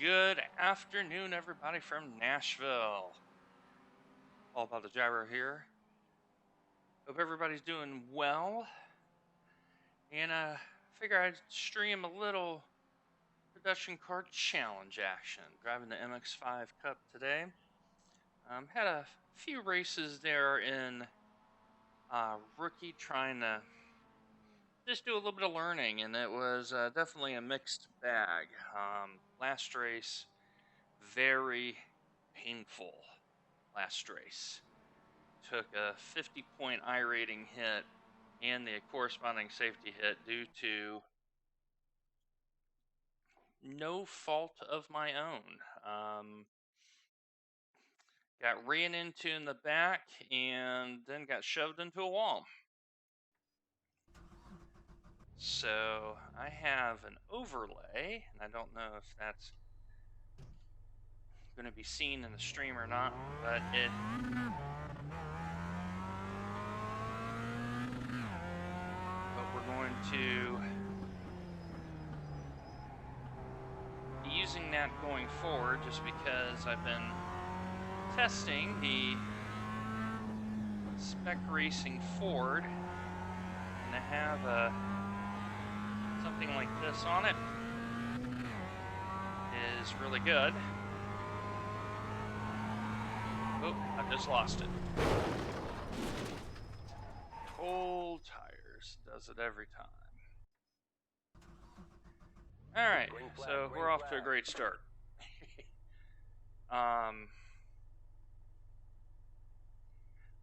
Good afternoon, everybody from Nashville. All about the gyro here. Hope everybody's doing well. And figure I'd stream a little production card challenge action. Driving the MX-5 Cup today. Had a few races there in rookie, trying to just do a little bit of learning, and it was definitely a mixed bag. Last race, very painful. Last race. Took a 50-point iRating hit and the corresponding safety hit due to no fault of my own. Got ran into in the back and then got shoved into a wall. So I have an overlay, and I don't know if that's going to be seen in the stream or not, but we're going to be using that going forward, just because I've been testing the Spec Racing Ford, and to have something like this on it is really good. Oh, I just lost it. Cold tires does it every time. Alright, so we're off to a great start.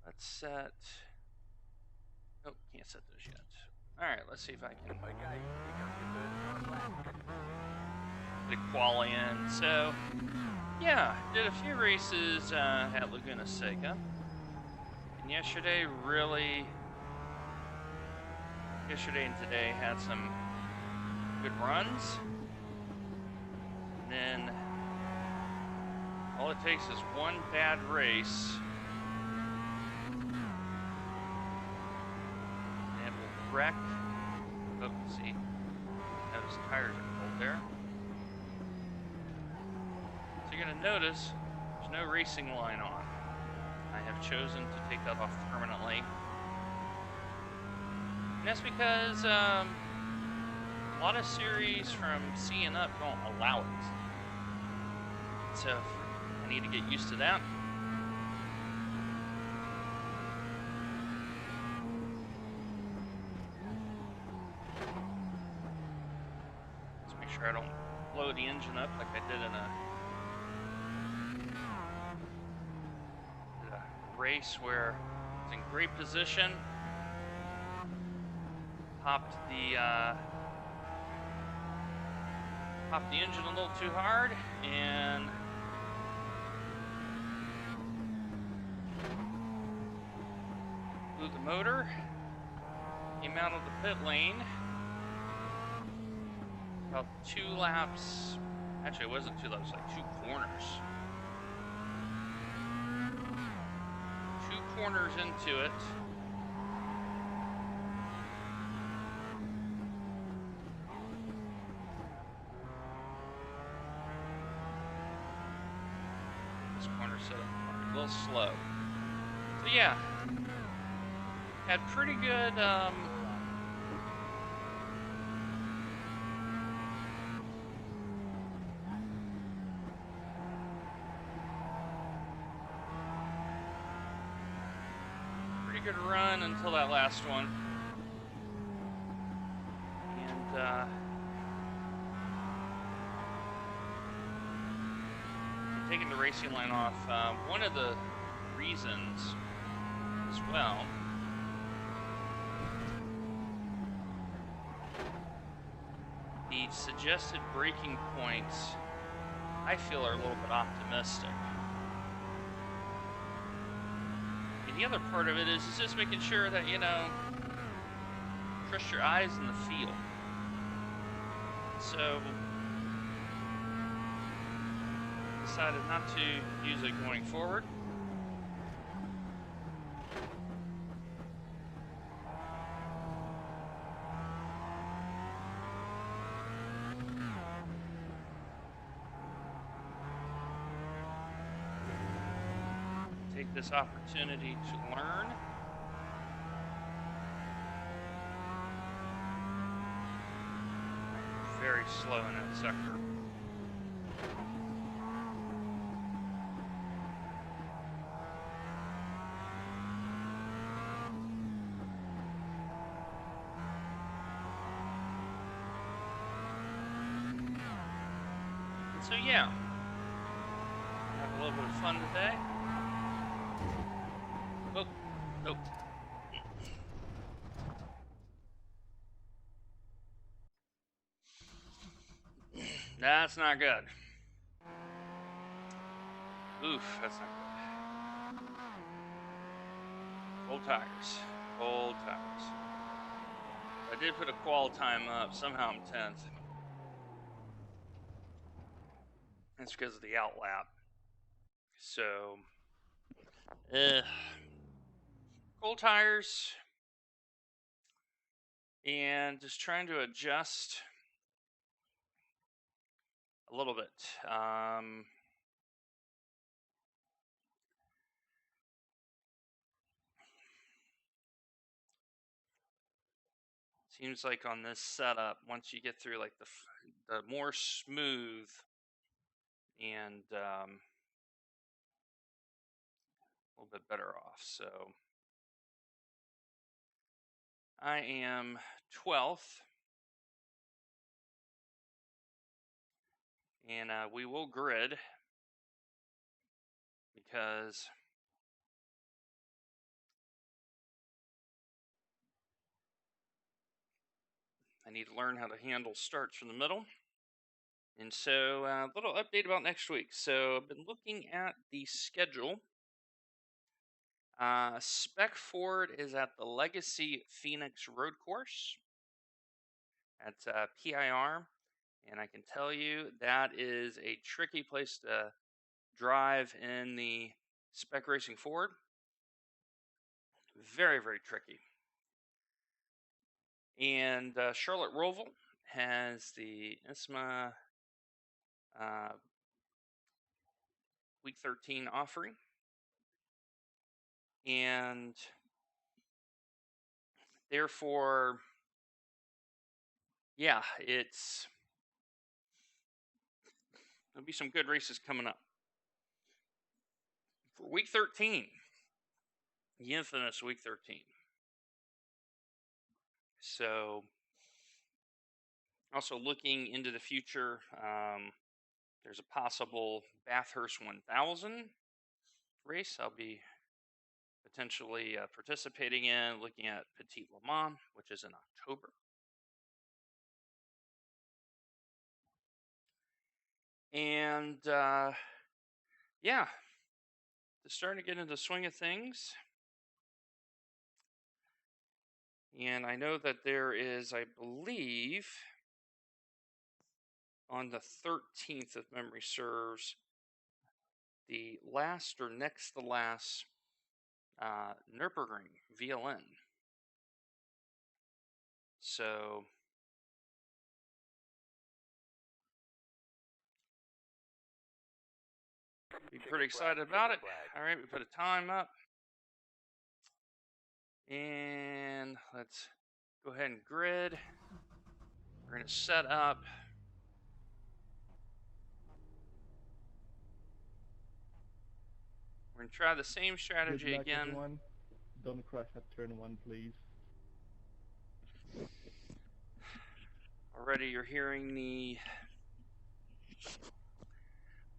Let's set... Nope, can't set those yet. Alright, let's see if I can get a quali in. So, yeah, did a few races at Laguna Seca. And yesterday and today had some good runs. And then all it takes is one bad race and it will wreck. Oh, see, notice the tires are cold there. So you're going to notice there's no racing line on. I have chosen to take that off permanently. And that's because a lot of series from C and up don't allow it. So I need to get used to that. Let's make sure I don't blow the engine up like I did in a race where it's in great position. Popped the engine a little too hard and blew the motor. Came out of the pit lane. About 2 laps. Actually, it wasn't 2 laps, like 2 corners. 2 corners into it. This corner set up a little slow. So yeah, had pretty good good run until that last one. And taking the racing line off, one of the reasons as well the suggested braking points I feel are a little bit optimistic. The other part of it is just making sure that, you know, trust your eyes in the field. So, decided not to use it going forward. this opportunity to learn. Very slow in that sector. So yeah, have a little bit of fun today. Oh, nope. That's not good. Oof, that's not good. Cold tires. Cold tires. I did put a qual time up. Somehow I'm 10th. That's because of the outlap. So, cold tires. And just trying to adjust a little bit. Seems like on this setup, once you get through like the more smooth and a little bit better off. So I am 12th, and we will grid because I need to learn how to handle starts from the middle. And so a little update about next week. So I've been looking at the schedule. Spec Ford is at the Legacy Phoenix Road Course. That's PIR. And I can tell you that is a tricky place to drive in the Spec Racing Ford. Very, very tricky. And Charlotte Roval has the ISMA Week 13 offering. And therefore, yeah, there'll be some good races coming up. For Week 13, the infamous Week 13. So, also looking into the future, there's a possible Bathurst 1000 race I'll be potentially participating in, looking at Petit Le Mans, which is in October. And yeah, just starting to get into the swing of things. And I know that there is, I believe, on the 13th, if memory serves, the last or next to last Nürburgring VLN. So be pretty excited about it. All right, we put a time up. And let's go ahead and grid. We're going to set up. We're going to try the same strategy again. Everyone. Don't crash at turn 1, please. Already you're hearing the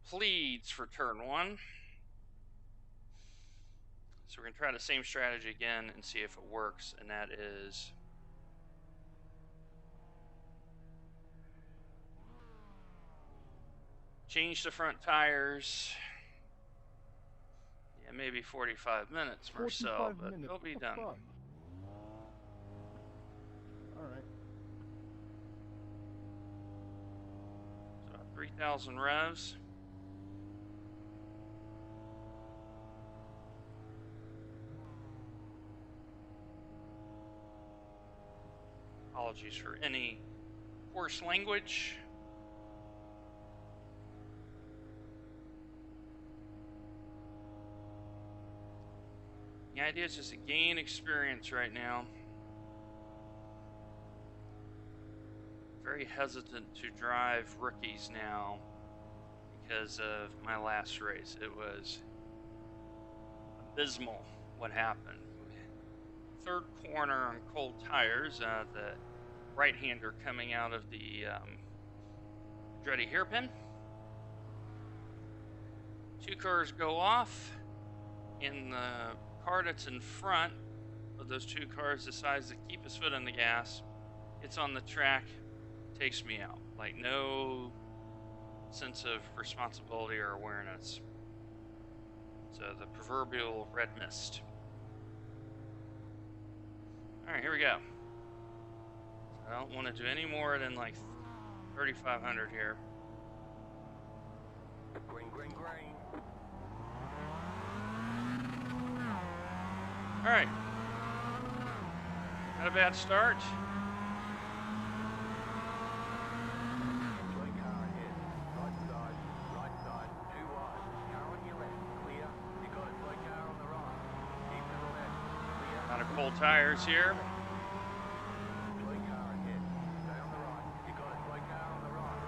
pleads for turn 1. So we're going to try the same strategy again and see if it works. And that is change the front tires. Yeah, maybe 45 minutes, Marcel, but they'll be done. Alright. So 3,000 revs. Apologies for any coarse language. The idea is just to gain experience right now. Very hesitant to drive rookies now because of my last race. It was abysmal what happened. Third corner on cold tires, the right-hander coming out of the Andretti hairpin. Two cars go off. In the car that's in front of those two cars decides to keep his foot on the gas. It's on the track, takes me out. Like, no sense of responsibility or awareness. So the proverbial red mist. Alright, here we go. So I don't want to do any more than like 3,500 here. Green, green, green. Alright. Not a bad start. Green car ahead. Right side, too wide. Car on your left, clear. You got it, blue car on the right. Keep to the left, clear. Lot of cold tires here. Blue car ahead. Stay on the right. You got it, blue car on the right.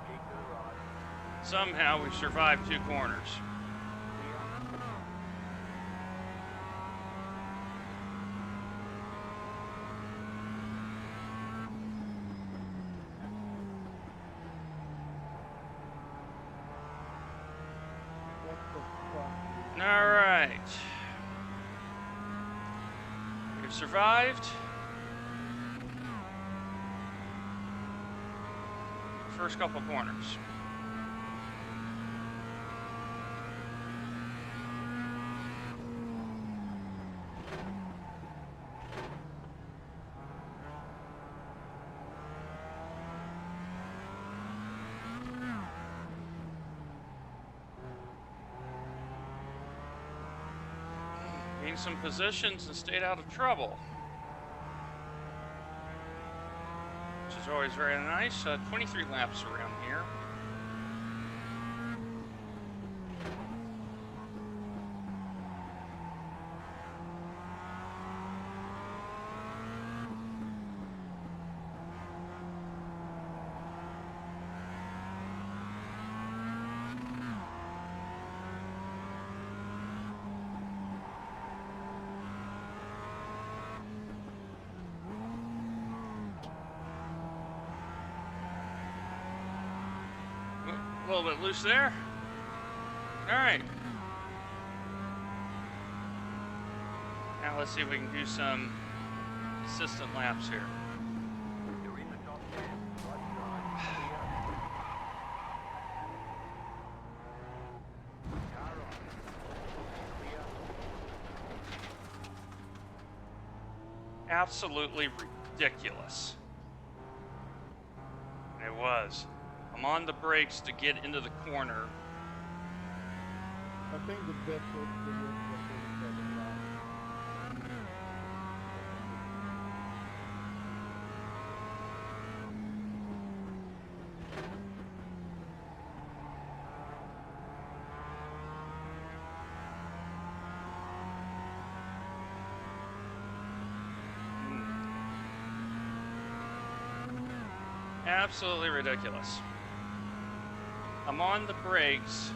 Keep to the right. Somehow we survived two corners. What the fuck? All right. We've survived. First couple corners. Gained some positions and stayed out of trouble, which is always very nice. 23 laps around here. A little bit loose there. All right. Now let's see if we can do some assistant laps here. You're in the top 10. Right side, clear. Car on. Clear. Absolutely ridiculous. It was. I'm on the brakes to get into the corner. I think the best way to do it is 37 laps. Absolutely ridiculous. I'm on the brakes.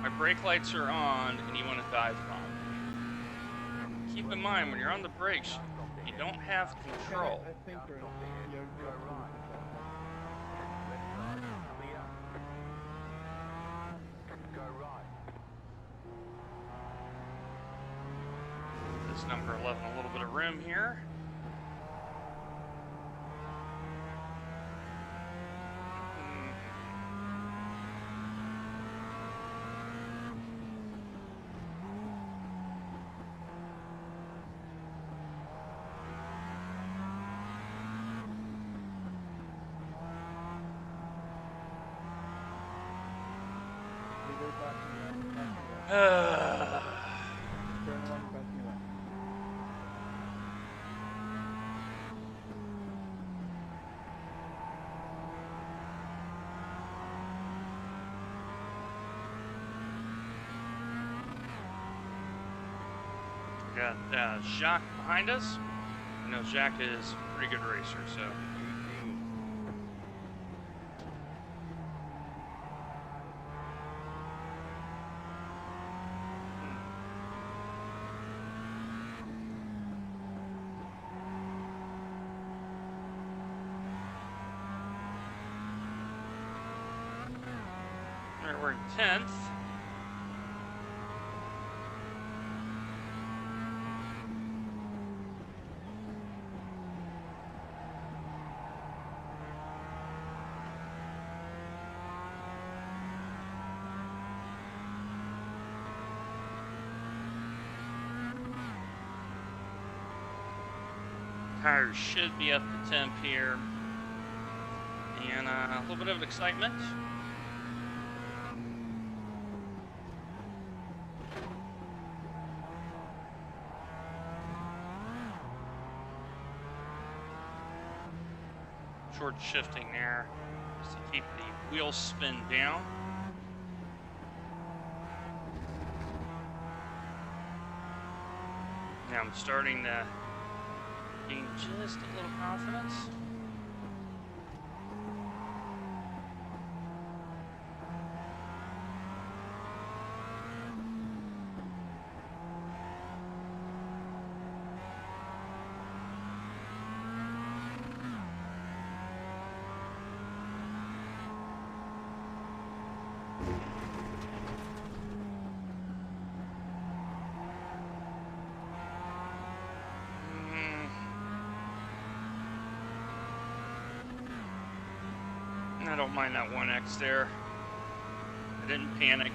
My brake lights are on, and you want to dive bomb. Keep in mind, when you're on the brakes, you don't have control. I think you're Go right. Left side, clear. Go right. This number 11 a little bit of room here. Turn one, passing left. Got Jacques behind us. I know Jacques is a pretty good racer, so. Alright, we're in 10th. Tires should be up to temp here. And a little bit of excitement. Short shifting there just to keep the wheel spin down. Now I'm starting to gain just a little confidence. I don't mind that 1X there. I didn't panic.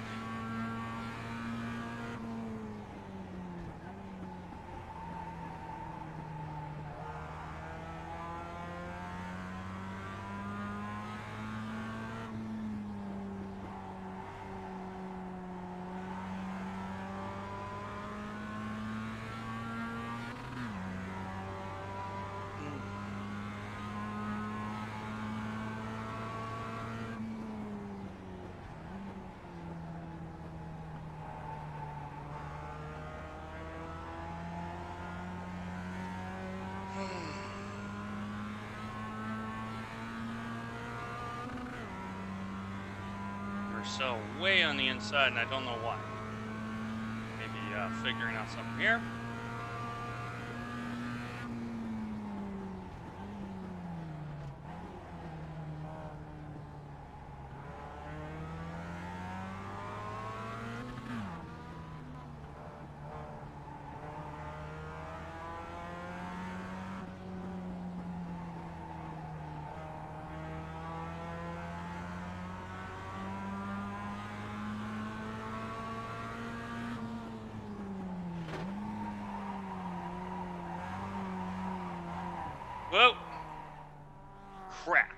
So way on the inside, and I don't know why. Maybe figuring out something here. Whoa! Crap.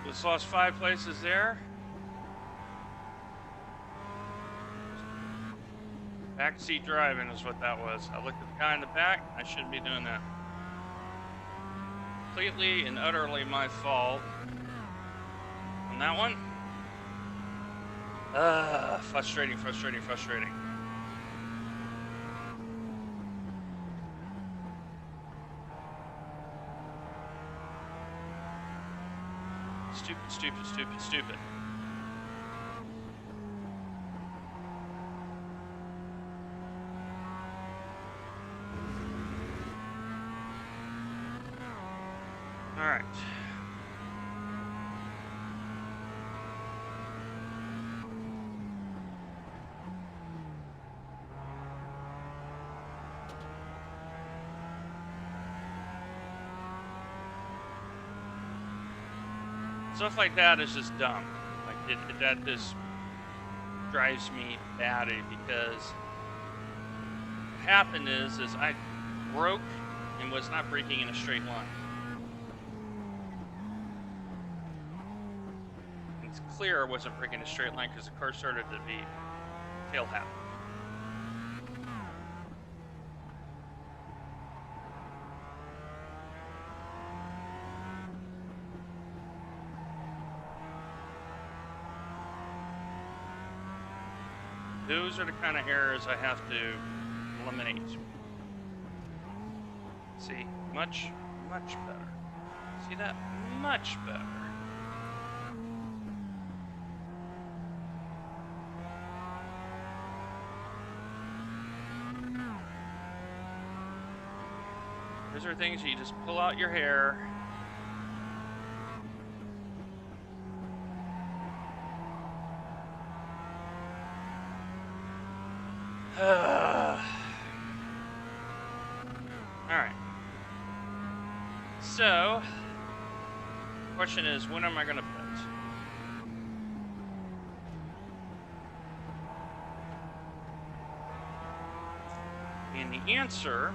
Just lost 5 places there. Backseat driving is what that was. I looked at the guy in the back. I shouldn't be doing that. Completely and utterly my fault on that one. Frustrating, frustrating, frustrating. Stupid, stupid, stupid, stupid. All right. Stuff like that is just dumb. Like that just drives me batty because what happened is I broke and was not braking in a straight line. clear I wasn't breaking a straight line because the car started to be tail happy. Those are the kind of errors I have to eliminate. See, much better. See that? Much better. Those are things you just pull out your hair. Alright. So, question is, when am I going to pit? And the answer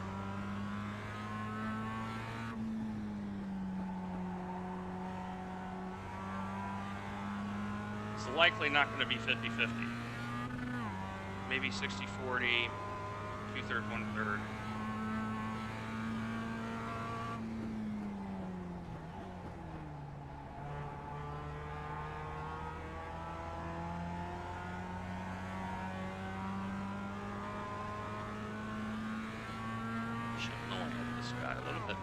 is likely not going to be 50-50. Maybe 60-40, 2/3, 1/3. Should annoy this guy a little bit.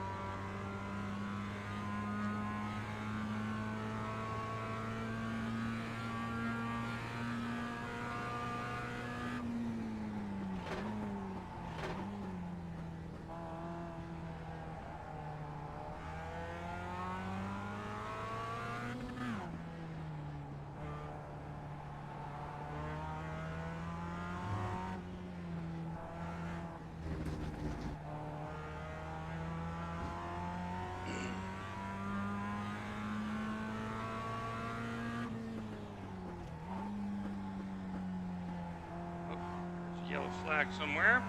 Yellow flag somewhere.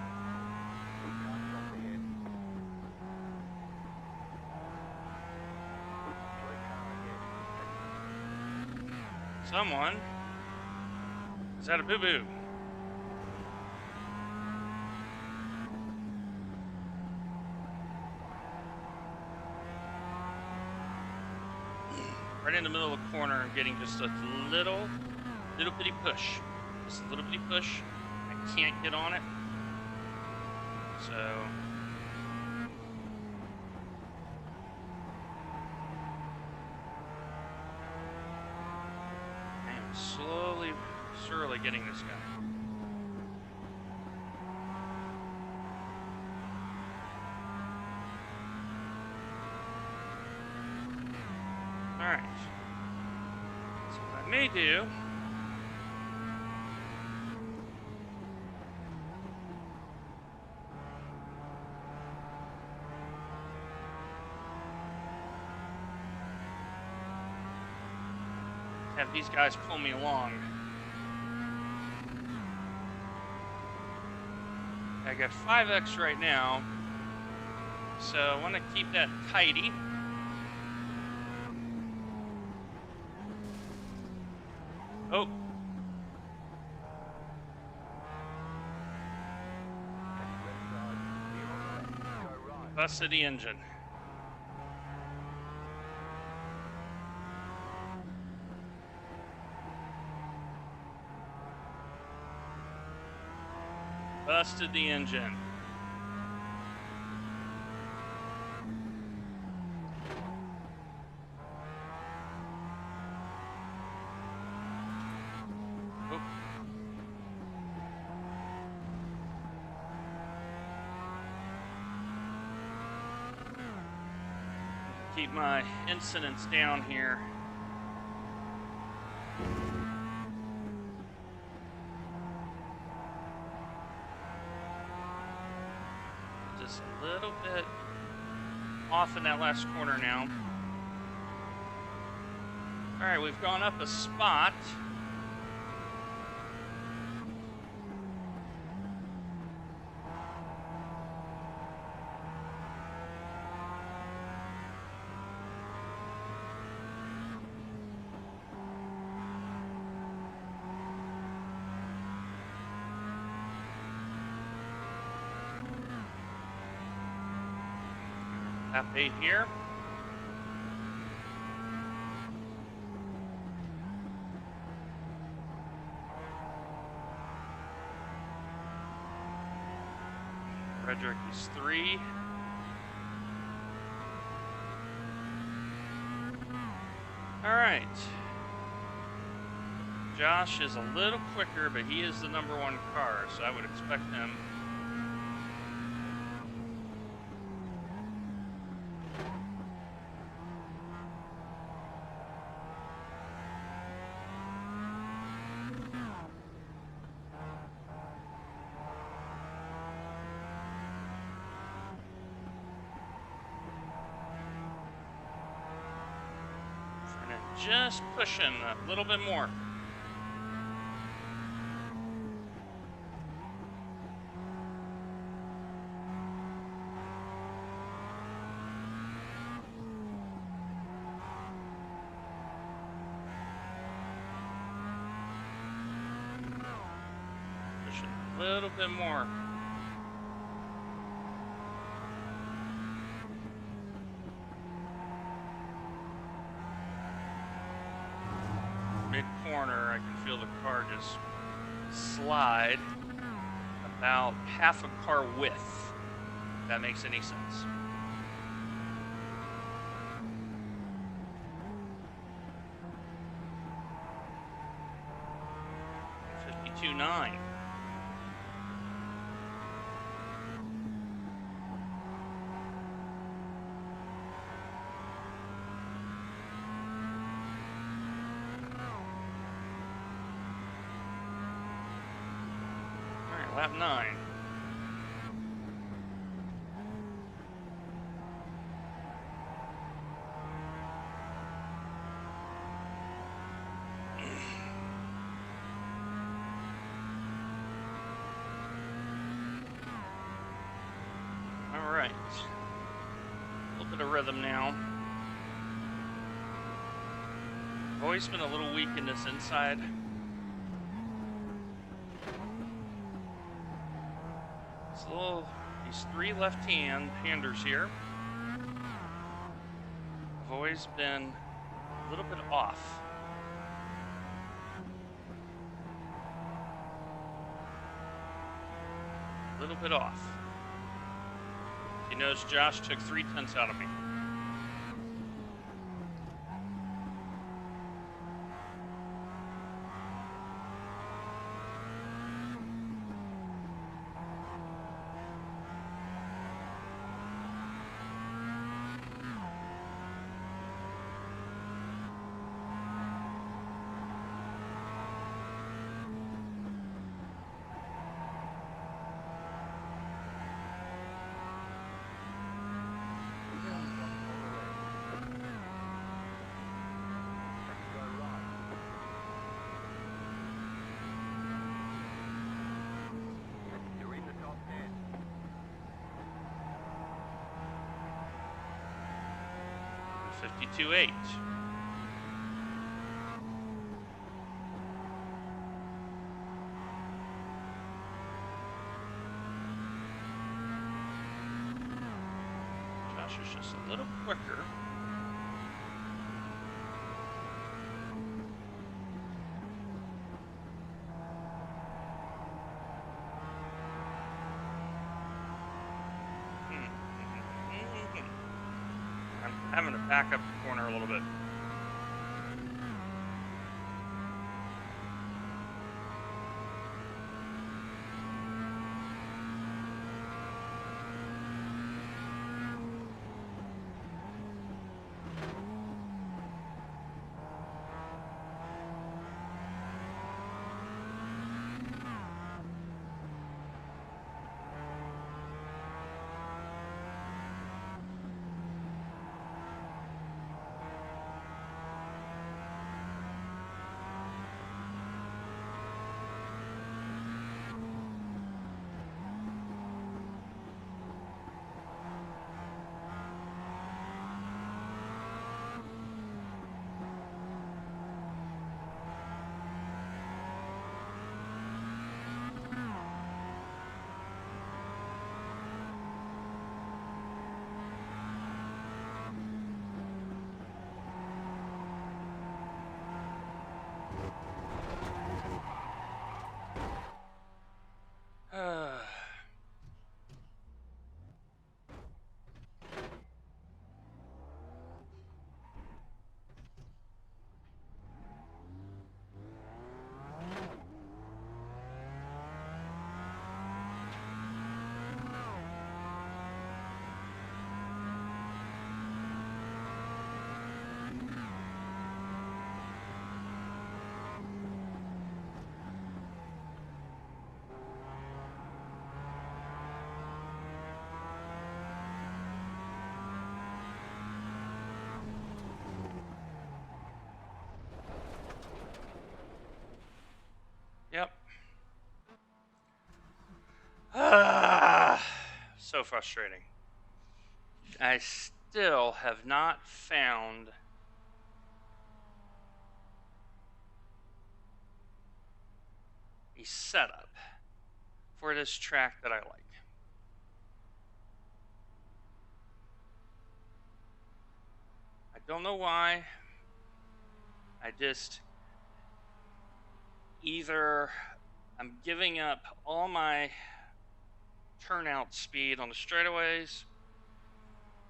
Someone is that a boo-boo? Right in the middle of the corner, I'm getting just a little bitty push. Just a little bitty push. I can't get on it. So I am slowly, surely getting this guy. Alright. So what I may do have these guys pull me along. I got 5x right now, so I want to keep that tidy. Oh. Busted the engine. Busted the engine. Oop. Keep my incidents down here. Just a little bit off in that last corner now. All right, we've gone up a spot. Lap 8 here. Frederick is 3. All right. Josh is a little quicker, but he is the number 1 car, so I would expect him. Just pushing a little bit more. Pushing a little bit more. Mid-corner, I can feel the car just slide about half a car width, if that makes any sense. .52.9. Lap 9. All right. A little bit of rhythm now. I've always been a little weak in this inside. These 3 left-handers here. I've always been a little bit off. A little bit off. He knows Josh took 3/10 out of me. You're in the top 10. 52.8. Josh is just a little quicker. I'm having to back up the corner a little bit. frustrating. I still have not found a setup for this track that I like. I don't know why. I just either I'm giving up all my turnout speed on the straightaways,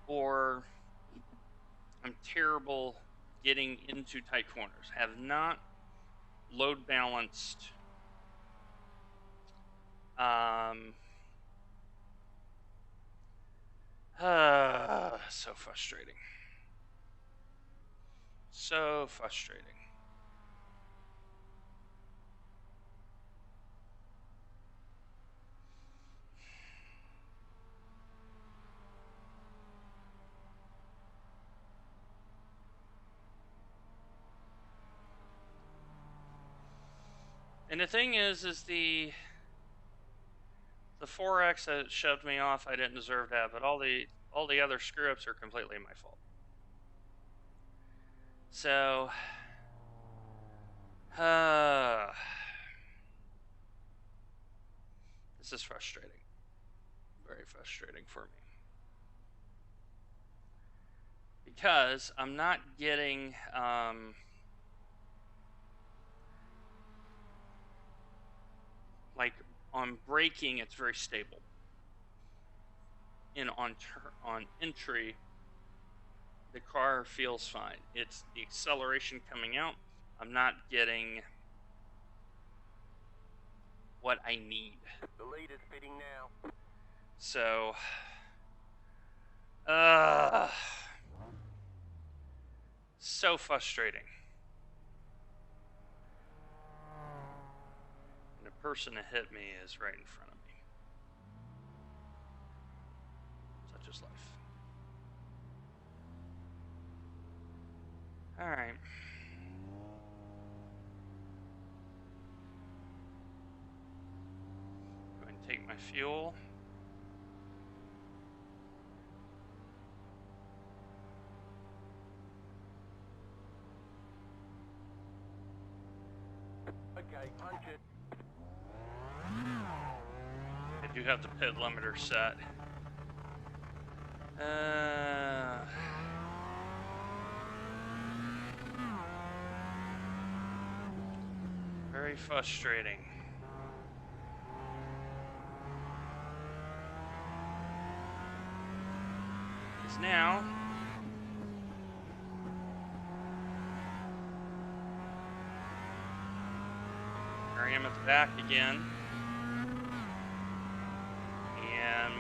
or I'm terrible getting into tight corners. Have not load balanced so frustrating. So frustrating. And the thing is the 4X that shoved me off, I didn't deserve that, but all the other screw ups are completely my fault. So, this is frustrating. Very frustrating for me. Because I'm not getting, like, on braking, it's very stable. And on entry, the car feels fine. It's the acceleration coming out. I'm not getting what I need. The lead is fitting now. So, so frustrating. And the person that hit me is right in front of me. Such is life. All right. Go ahead and take my fuel. Okay, punch it. I do have the pit limiter set. Very frustrating. Because now here I am at the back again. And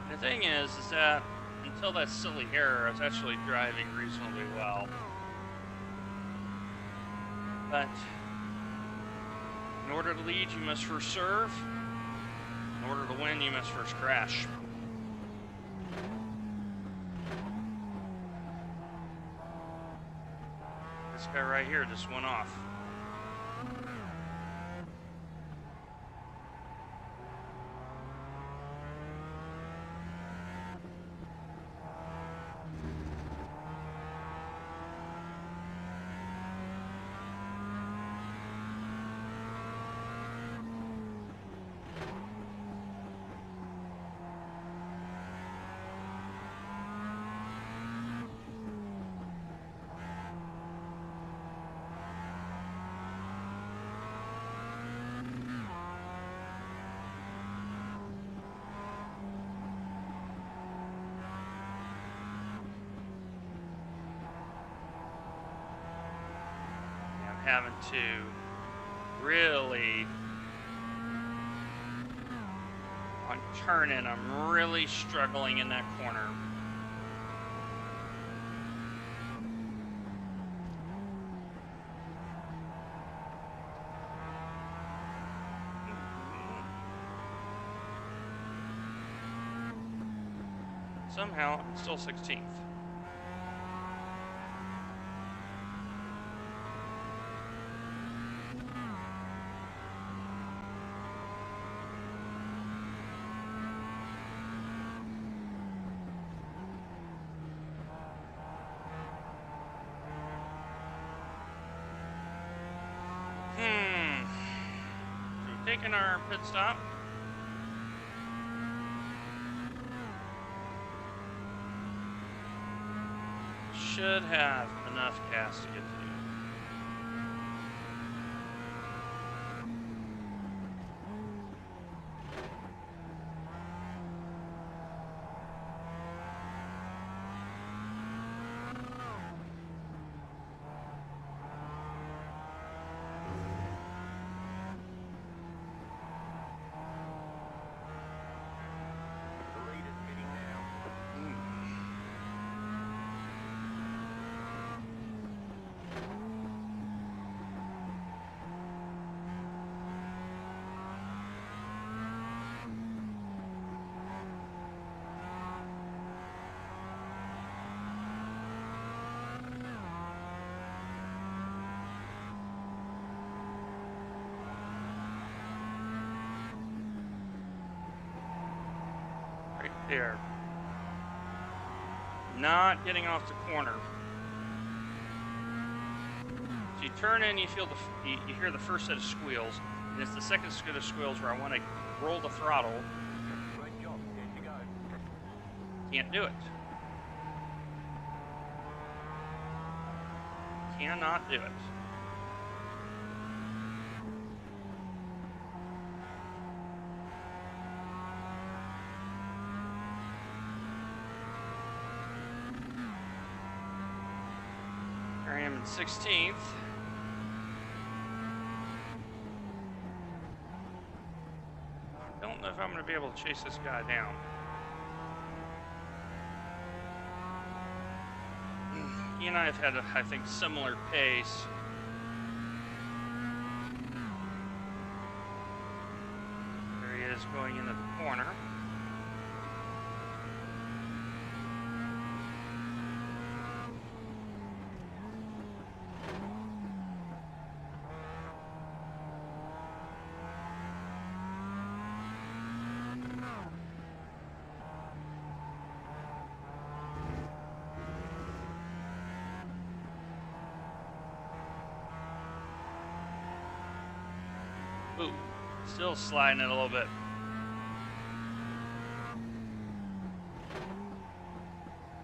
the thing is that until that silly error, I was actually driving reasonably well. But in order to lead, you must first serve. In order to win, you must first crash. This guy right here just went off. Having to really, on turning, I'm really struggling in that corner. Somehow, I'm still 16th. So we've taken our pit stop. Should have enough gas to get to you. The leader's pitting now. Right there. Not getting off the corner. So you turn in, you feel you hear the first set of squeals, and it's the second set of squeals where I want to roll the throttle. Great job. There you go. Can't do it. Cannot do it. Here I am in 16th. Don't know if I'm going to be able to chase this guy down. He and I have had, I think, similar pace. There he is going into the corner. Ooh, still sliding it a little bit.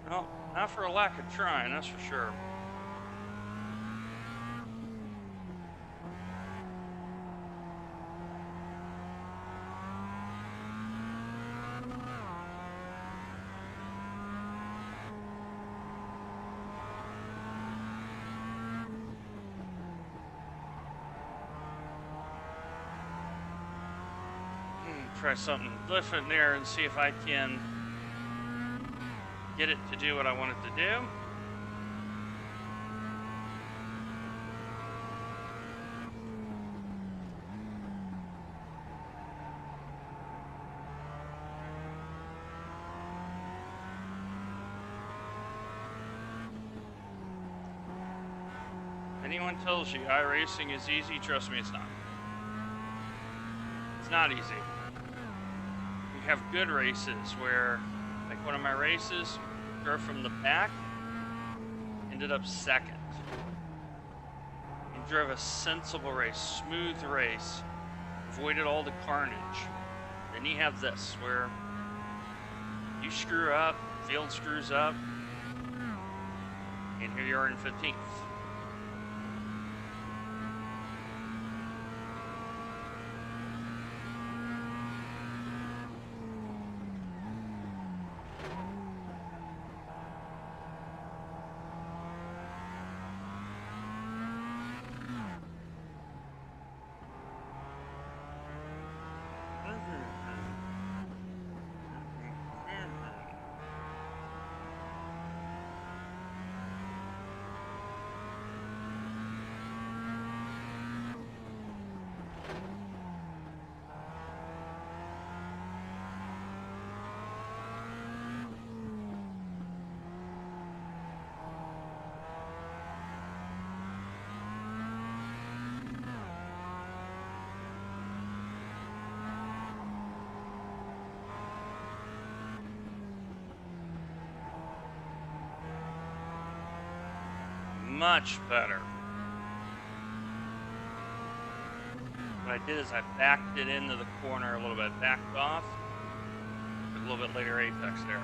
Well, not for a lack of trying, that's for sure. Try something different there and see if I can get it to do what I want it to do. Anyone tells you iRacing is easy, trust me, it's not. It's not easy. We have good races where, like one of my races, drove from the back, ended up second. And drove a sensible race, smooth race, avoided all the carnage. Then you have this, where you screw up, field screws up, and here you are in 15th. much better. What I did is I backed it into the corner a little bit, backed off, with a little bit later apex there.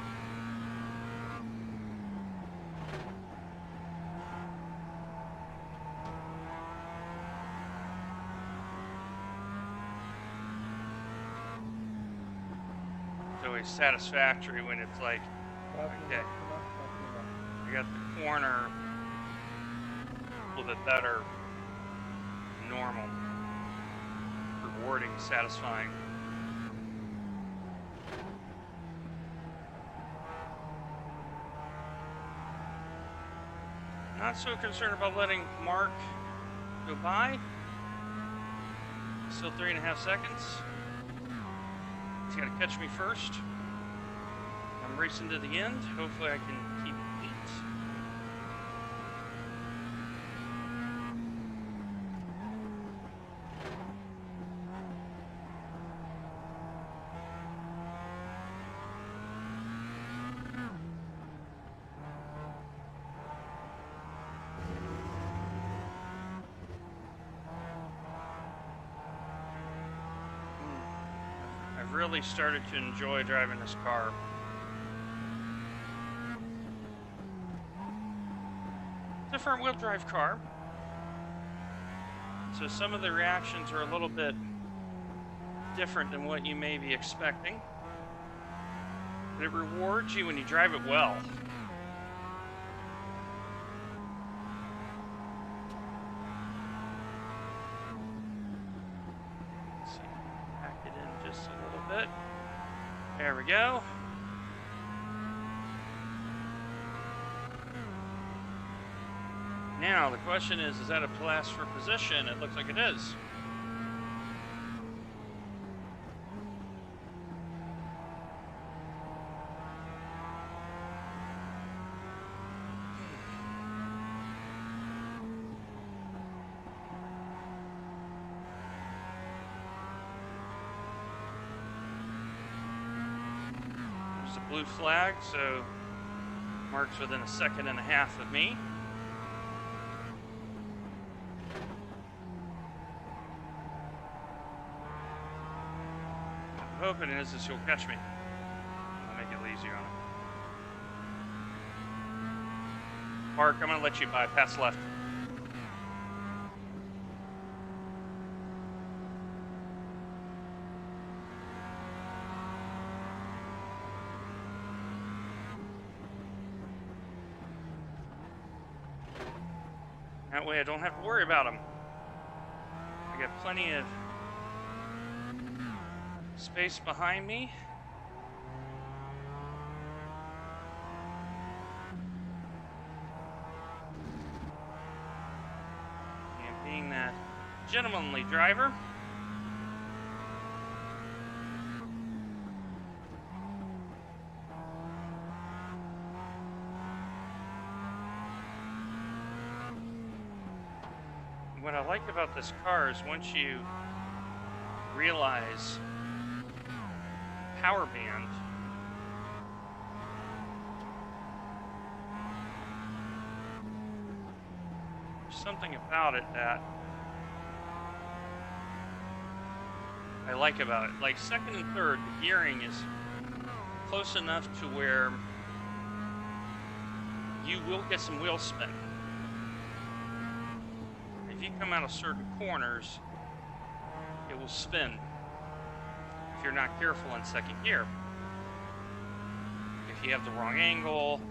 It's always satisfactory when it's like, okay, I got the corner a little bit better, normal, rewarding, satisfying. Not so concerned about letting Mark go by. Still 3.5 seconds. He's got to catch me first. I'm racing to the end. Hopefully I can keep beat. I've really started to enjoy driving this car. Different wheel drive car. So some of the reactions are a little bit different than what you may be expecting. But it rewards you when you drive it well. Let's see, pack it in just a little bit. There we go. Now, the question is that a pass for position? It looks like it is. There's the blue flag, so Mark's within 1.5 seconds of me. Hoping is you'll catch me. I'll make it easier on him. Mark, I'm gonna let you bypass left. That way I don't have to worry about him. I got plenty of space behind me. And being that gentlemanly driver, what I like about this car is once you realize power band, there's something about it that I like about it. Like second and third, the gearing is close enough to where you will get some wheel spin. If you come out of certain corners, it will spin if you're not careful in second gear. If you have the wrong angle,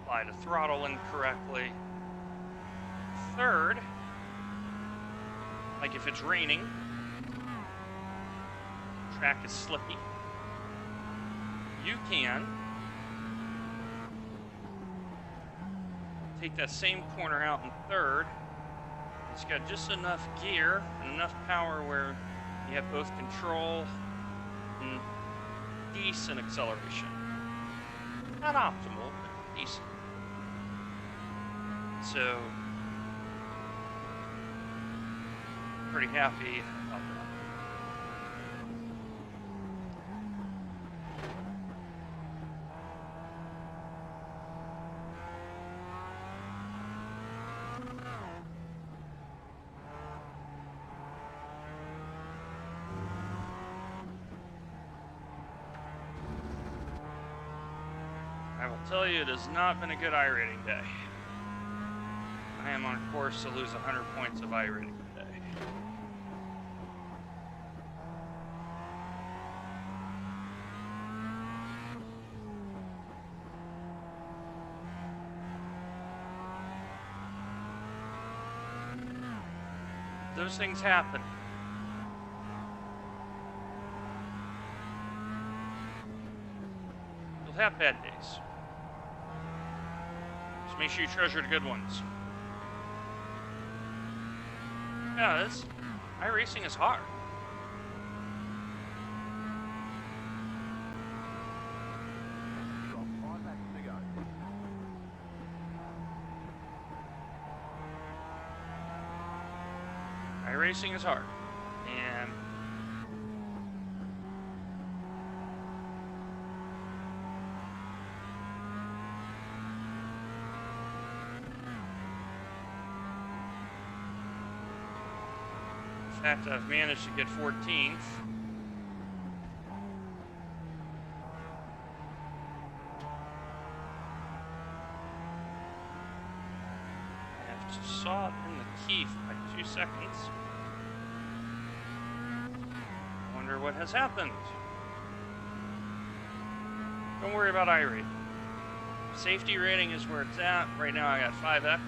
apply the throttle incorrectly. Third, like if it's raining, track is slippy, you can take that same corner out in third. It's got just enough gear and enough power where you have both control and decent acceleration. Not optimal, but decent. So, pretty happy about that. will tell you it has not been a good iRating day. I am on course to lose 100 points of iRating today. Those things happen. You'll have bad days. Just make sure you treasure the good ones. Yeah, iRacing is hard. You've got 5 laps to go. iRacing is hard. And in fact, I've managed to get 14th. I have to saw it in the Keith by 2 seconds. I wonder what has happened. Don't worry about iRating. Safety rating is where it's at. Right now I got 5x.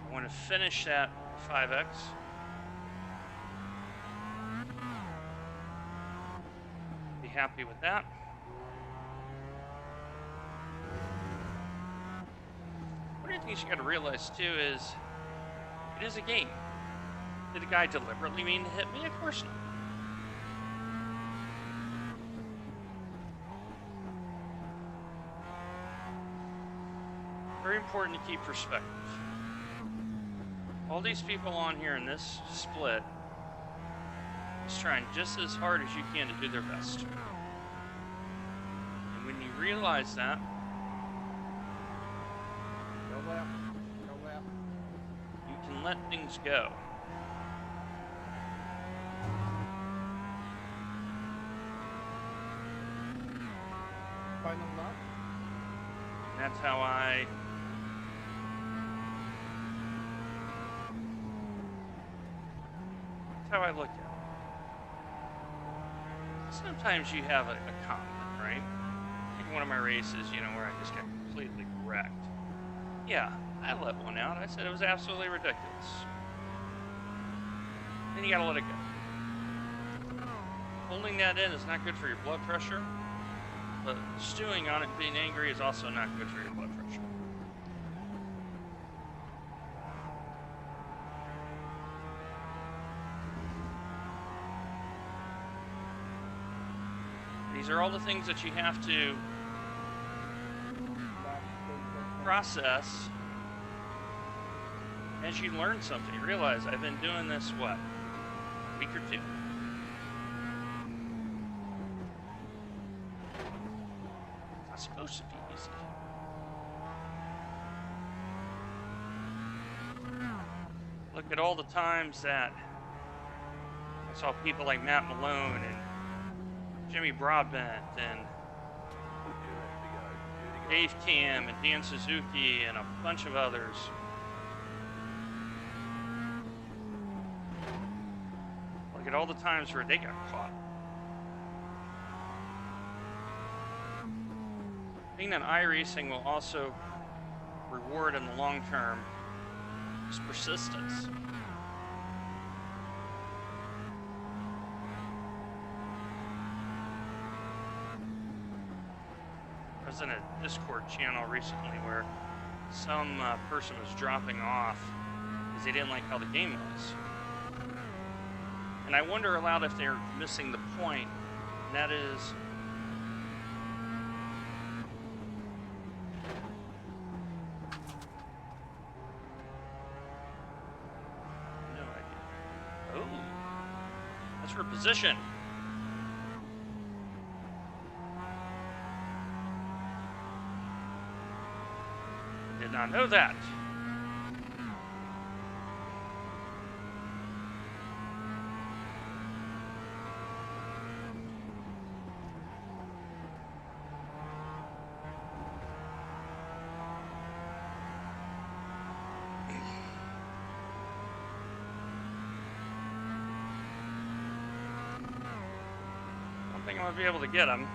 I want to finish that 5x. Be happy with that. One of the things you got to realize too is it is a game. Did a guy deliberately mean to hit me? Of course not. Very important to keep perspective. All these people on here in this split is trying just as hard as you can to do their best. And when you realize that, Go left. Go left. you can let things go. Final lap. And that's how I look at it. Sometimes you have a comment, right? Like one of my races, where I just got completely wrecked. Yeah, I let one out. I said it was absolutely ridiculous. Then you gotta let it go. Holding that in is not good for your blood pressure, but stewing on it and being angry is also not good for your blood pressure. These are all the things that you have to process as you learn something. You realize I've been doing this, what, a week or two? It's not supposed to be easy. Look at all the times that I saw people like Matt Malone and Jimmy Broadbent and 2 laps to go. 2 to go. Dave Cam and Dan Suzuki and a bunch of others. Look at all the times where they got caught. Being that iRacing will also reward in the long term is persistence. I was in a Discord channel recently where some person was dropping off because they didn't like how the game was. And I wonder aloud if they're missing the point, and that is no idea. Oh, that's for position. Did not know that. think I'm gonna be able to get him.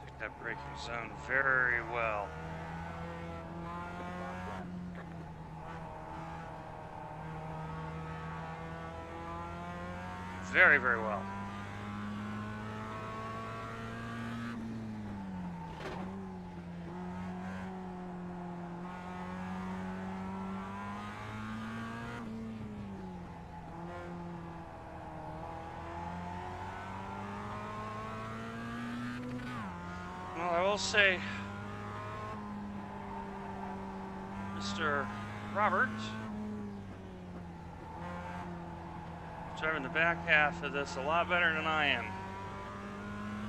Take that braking zone very well. Very, very well. Well, I will say, Mr. Robert, driving the back half of this a lot better than I am.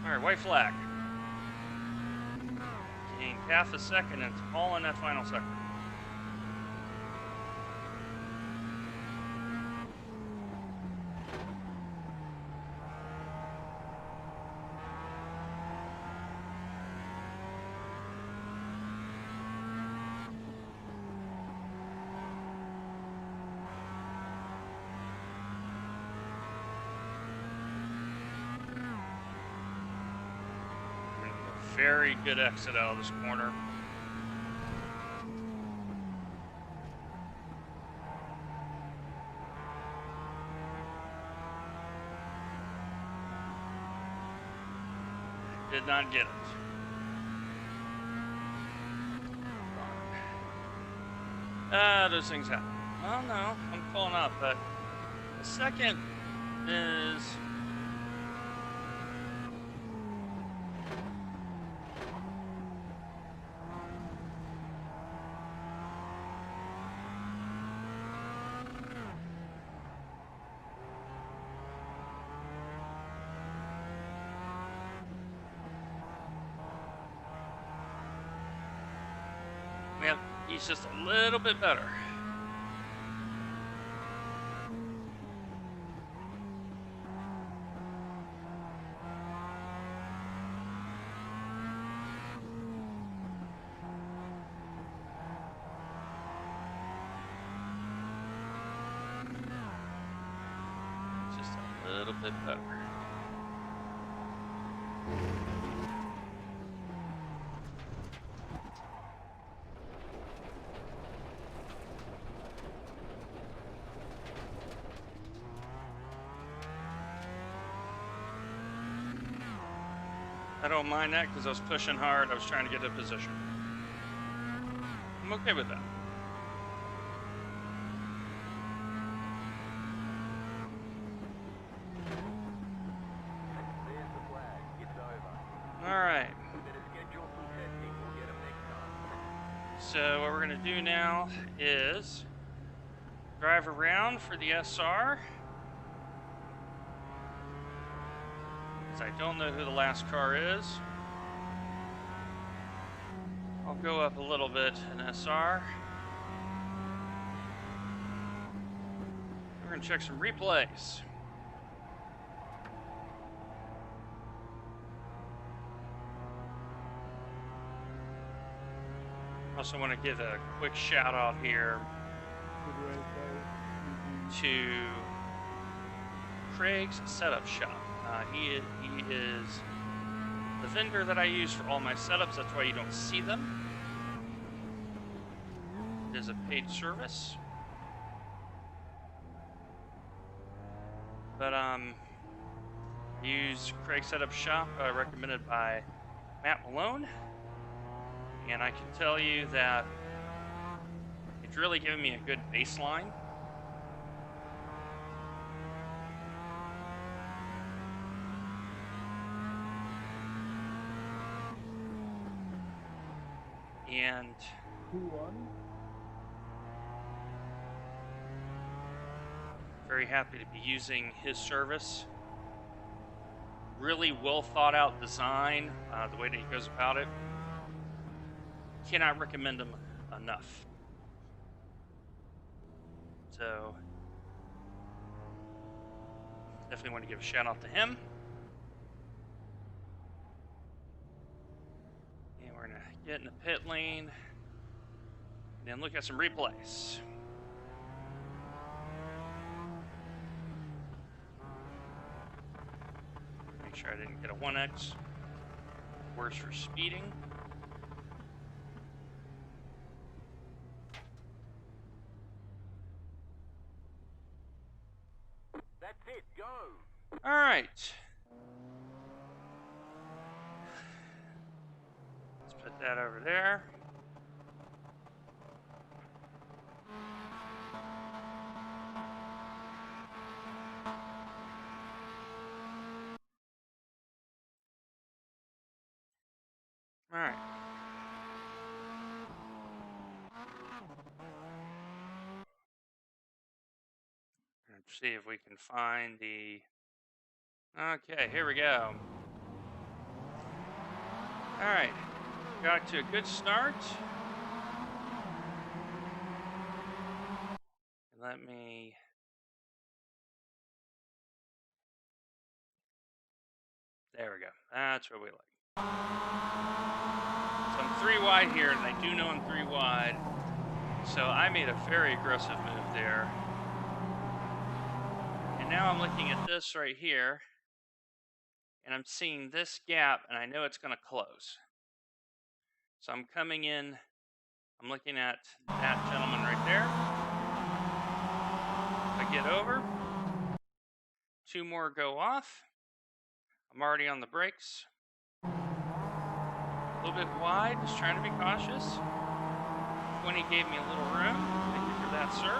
All right, white flag. Gained half a second, and it's all in that final sector. Very good exit out of this corner. Did not get it. Those things happen. Well, no, I'm pulling up, but the second is... Yep, he's just a little bit better. Just a little bit better. I don't mind that because I was pushing hard. I was trying to get in position. I'm okay with that. There's the flag. It's over. All right. Better schedule some testing. We'll get 'em next time. So what we're going to do now is drive around for the SR. I don't know who the last car is. I'll go up a little bit in SR. We're going to check some replays. Also want to give a quick shout out here to Craig's Setup Shop. He is the vendor that I use for all my setups. That's why you don't see them. It is a paid service. But use Craig's Setup Shop, recommended by Matt Malone. And I can tell you that it's really given me a good baseline. And Who won? very happy to be using his service. Really well thought out design, the way that he goes about it. Cannot recommend him enough. So Definitely want to give a shout out to him. And we're going to get in the pit lane. And then look at some replays. Make sure I didn't get a 1X. Worse for speeding. That's it, go! All right. Let's put that over there. All right. Let's see if we can find the... Okay, here we go. All right. Got to a good start. Let me... There we go. That's what we like. So I'm 3 wide here, and I do know I'm 3 wide. So I made a very aggressive move there. And now I'm looking at this right here. And I'm seeing this gap, and I know it's going to close. So I'm coming in. I'm looking at that gentleman right there. I get over. 2 more go off. I'm already on the brakes. A little bit wide, just trying to be cautious. 20 gave me a little room. Thank you for that, sir.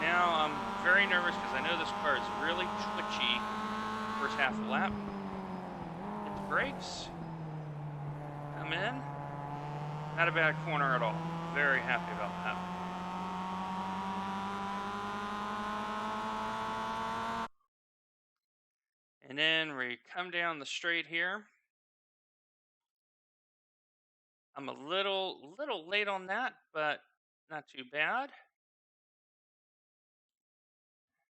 Now I'm very nervous because I know this car is really twitchy first half of the lap. Hit the brakes. Come in. Not a bad corner at all. Very happy about that. And then we come down the straight here. I'm a little late on that, but not too bad.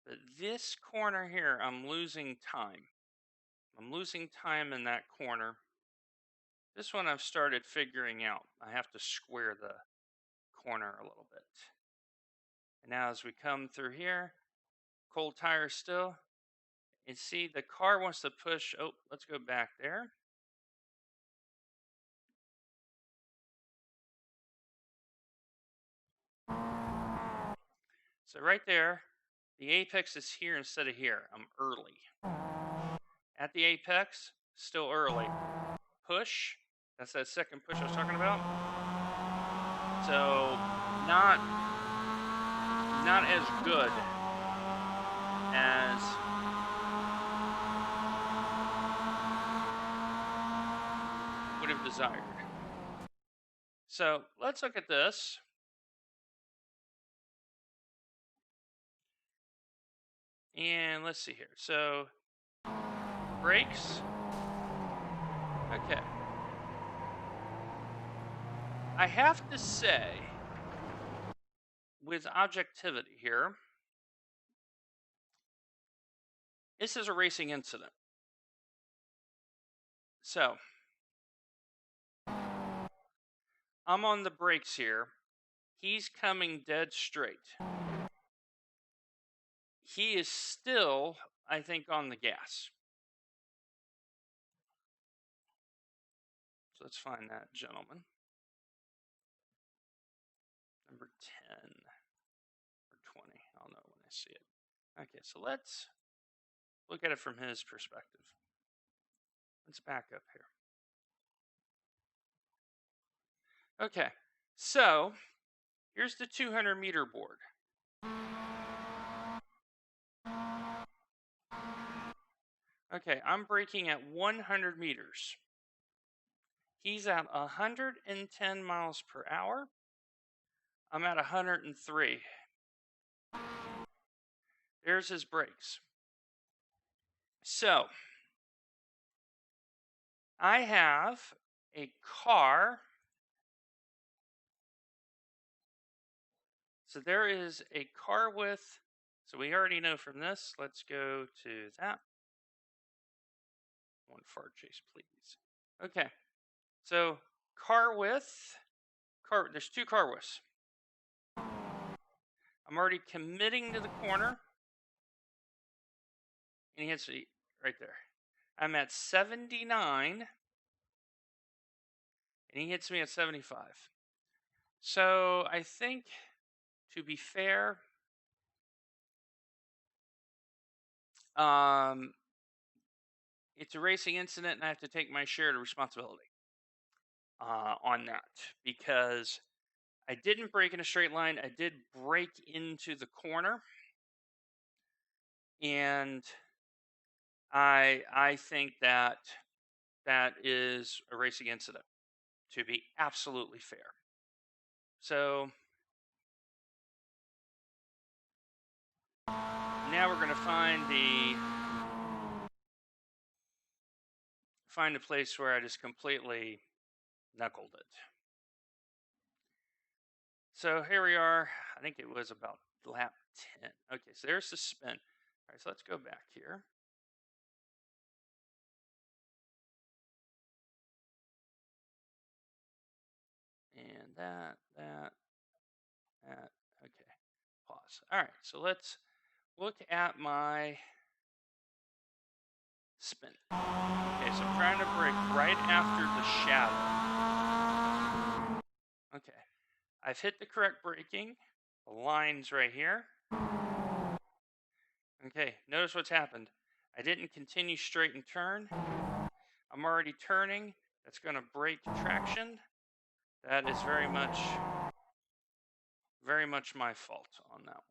But this corner here, I'm losing time. I'm losing time in that corner. This one I've started figuring out. I have to square the corner a little bit. And now as we come through here, cold tires still. And see, the car wants to push. Oh, let's go back there. So right there, the apex is here instead of here. I'm early. At the apex, still early. Push. That's that second push I was talking about. So not as good as would have desired. So let's look at this. And let's see here. So brakes. Okay. I have to say, with objectivity here, this is a racing incident. So I'm on the brakes here. He's coming dead straight. He is still, I think, on the gas. So let's find that gentleman. Number 10 or 20. I'll know when I see it. Okay, so let's look at it from his perspective. Let's back up here. Okay, so here's the 200 meter board. Okay, I'm braking at 100 meters. He's at 110 miles per hour. I'm at 103. There's his brakes. So, I have a car. So there is a car width. So we already know from this. Let's go to that. One far chase, please. Okay. So car width. There's two car widths. I'm already committing to the corner. And he hits me right there. I'm at 79. And he hits me at 75. So I think, to be fair, it's a racing incident, and I have to take my share of responsibility on that, because I didn't brake in a straight line. I did brake into the corner, and I think that is a racing incident, to be absolutely fair. So now we're going to find a place where I just completely knuckled it. So here we are. I think it was about lap 10. Okay, so there's the spin. All right, so let's go back here. And that. Okay, pause. All right, so let's look at my spin. Okay, so I'm trying to brake right after the shadow. Okay, I've hit the correct braking. The line's right here. Okay, notice what's happened. I didn't continue straight and turn. I'm already turning. That's going to break traction. That is very much my fault on that one.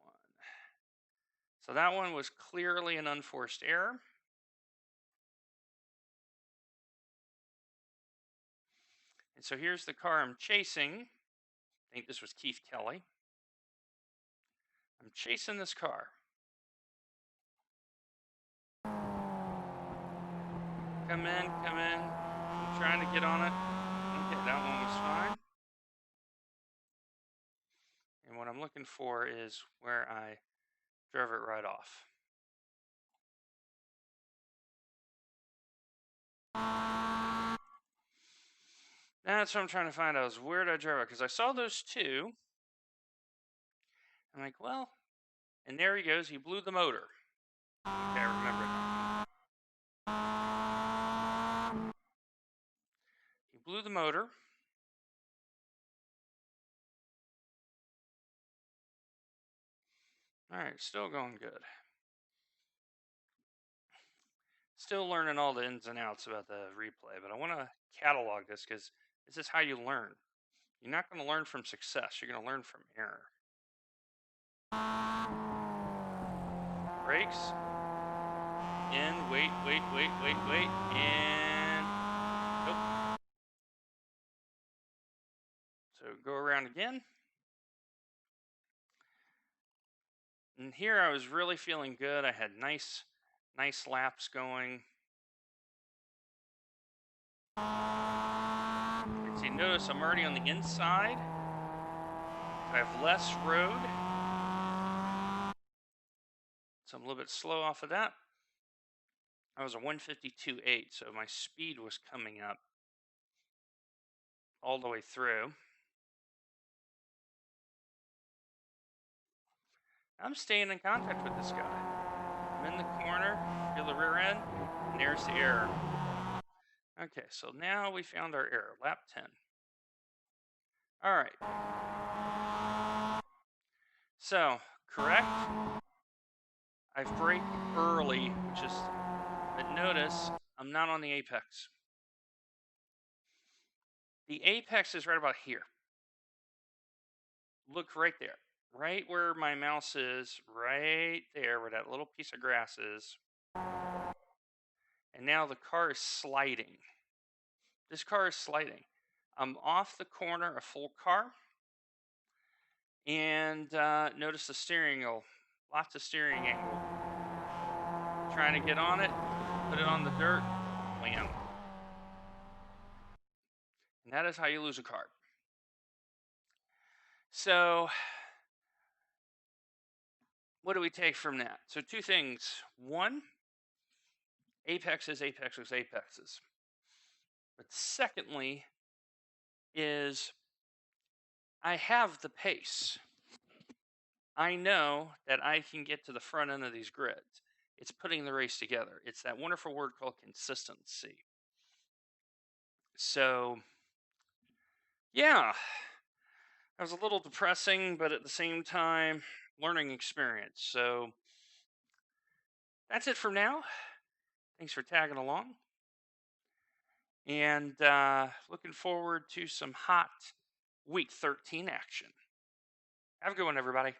So that one was clearly an unforced error. And so here's the car I'm chasing. I think this was Keith Kelly. I'm chasing this car. Come in. I'm trying to get on it. Okay, that one was fine. And what I'm looking for is where I drove it right off. That's what I'm trying to find out, is where did I drive it? Because I saw those two. I'm like, well, and there he goes. He blew the motor. Okay, I remember now. He blew the motor. All right, still going good. Still learning all the ins and outs about the replay, but I want to catalog this because this is how you learn. You're not going to learn from success. You're going to learn from error. Brakes. In, wait, and nope. So go around again. And here I was really feeling good. I had nice laps going. And so you notice I'm already on the inside. I have less road. So I'm a little bit slow off of that. I was a 152.8, so my speed was coming up all the way through. I'm staying in contact with this guy. I'm in the corner, feel the rear end, and there's the error. Okay, so now we found our error, lap 10. All right. So, correct. I've braked early, but notice I'm not on the apex. The apex is right about here. Look right there. Right where my mouse is, right there where that little piece of grass is. And now the car is sliding. This car is sliding. I'm off the corner, a full car. And notice the steering wheel. Lots of steering angle. Trying to get on it, put it on the dirt, wham. And that is how you lose a car. So what do we take from that? So, two things. One, apexes, apexes, apexes. But secondly, is I have the pace. I know that I can get to the front end of these grids. It's putting the race together. It's that wonderful word called consistency. So, yeah, that was a little depressing, but at the same time, learning experience. So, that's it for now. Thanks for tagging along. And looking forward to some hot week 13 action. Have a good one, everybody.